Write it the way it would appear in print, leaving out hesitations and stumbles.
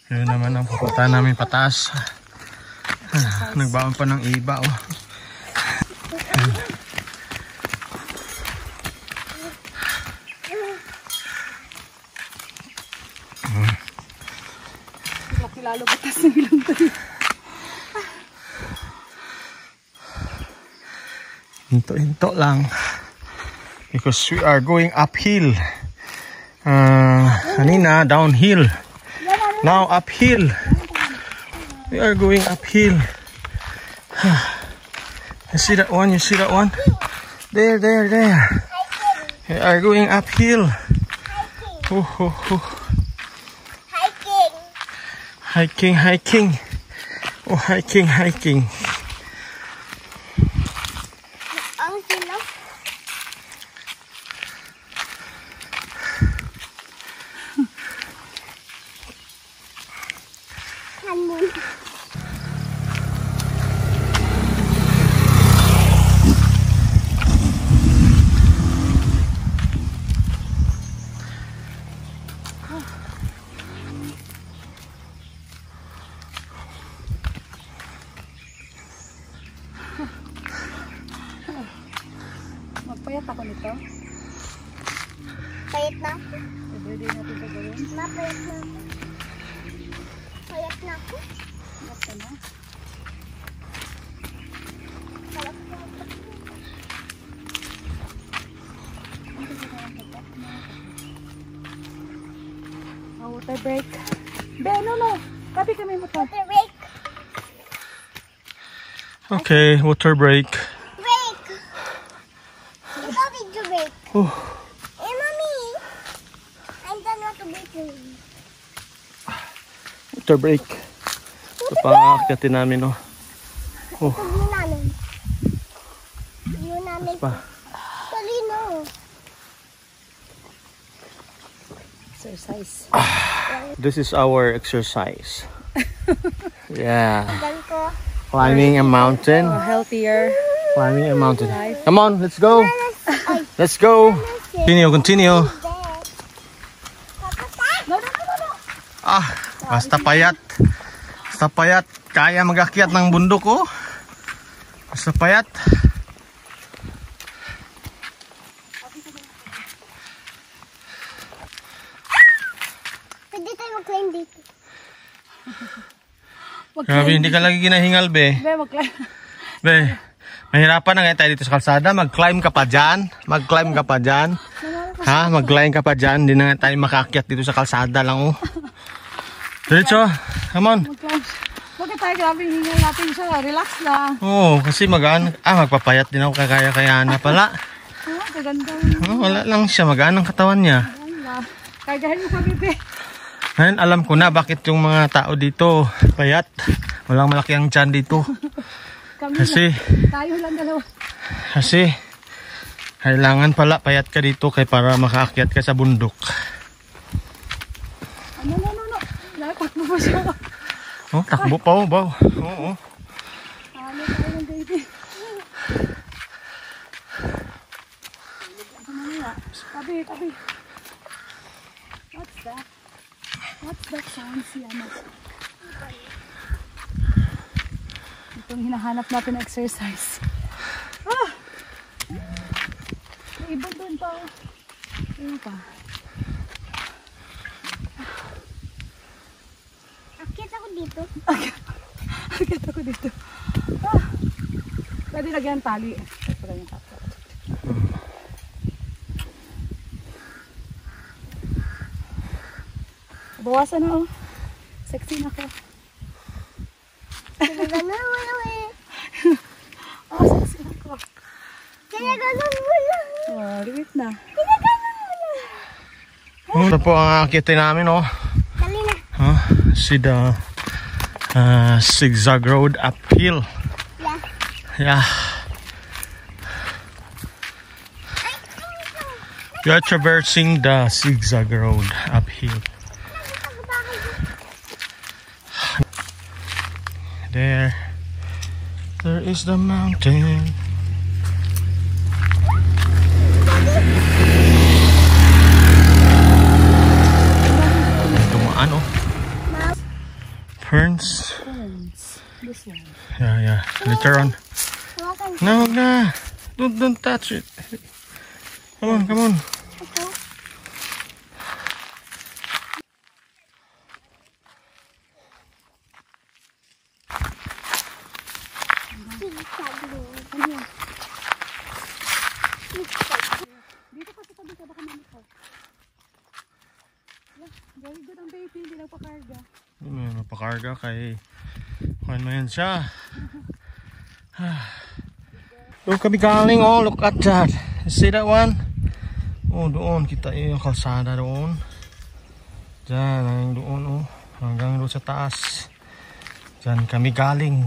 Yun naman ang pupunta namin pataas. Nagbaon pa ng iba, oh. Lalo batas ng ilong ko. Hinto lang. Because we are going uphill. Kanina, downhill. Now, uphill. We are going uphill. You see that one? You see that one? There. We are going uphill. Hiking. Oh, hiking. Magpayat ako nito. Payat na? Everyday natin ito gawin. Mapayat na ako. Payat na ako. Payat ka na. Water break. Be, no. Kapi kami mo to. Water break. Okay, water break. Break. Ikaw video break. Eh, mommy. I'm done water break. Water break. Ito pa akyatin namin, oh. View namin. Pa. Talino. Exercise. This is our exercise. Yeah. Dali ko. Climbing a mountain. Healthier. Climbing a mountain. Come on, let's go. Let's go. Continue. No. Basta payat. Kaya mag-akyat ng bundok, oh. Basta payat. Pwede tayo mag-climb dito. Grabe, hindi ka lagi ginahingal, be. Be, mag-climb. Be, mahirapan na ngayon tayo dito sa kalsada. Mag-climb ka pa dyan. Ha? Mag-climb ka pa dyan. Hindi na tayo makaakyat dito sa kalsada lang, oh. Diretso. Come on. Mag-climb. Bakit tayo grabe hingal natin siya? Relax lang. Oo, kasi magpapayat din ako kaya na pala. Kaganda. Wala lang siya. Magaan ang katawan niya. Kagahin mo kami, be. Ngayon, alam ko na bakit yung mga tao dito payat. Walang malaki ang tiyan dito. Kasi tayo lang dalawa. Kasi kailangan pala payat ka dito para makaakyat ka sa bundok. No. Takbo pa siya. Oh, takbo pa, oh, baw. Oo. Ano tayo ng baby? Tabi. What's that sound siya? Itong hinahanap natin na exercise. May iba doon pa. Ayun pa. Akit ako dito. Akit ako dito. Pwede lagyan tali. Bawasan na, oh. Sexy na ko. Oh, sexy na ko. Kinaganon mo lang. Oh, liwit na. Ito po ang akitin namin, oh. Dali na. See the zigzag road uphill. Yeah. We are traversing the zigzag road uphill. There is the mountain. Dumaan, oh. Ferns. Ferns. This one. Yeah. Later on. Hawakan. No, wag na. Don't touch it. Come on. Ito. Dito kasi tabi ka baka mamitaw. Yeah, very good ang baby. Hindi nagpakarga. Hindi mo yan mapakarga kay kuhan mo yan siya. Doon kami galing. Oh, look at that. You see that one? Oh, doon. Kita yung kalsada doon. Diyan, hanggang doon. Oh. Hanggang doon sa taas. Diyan kami galing.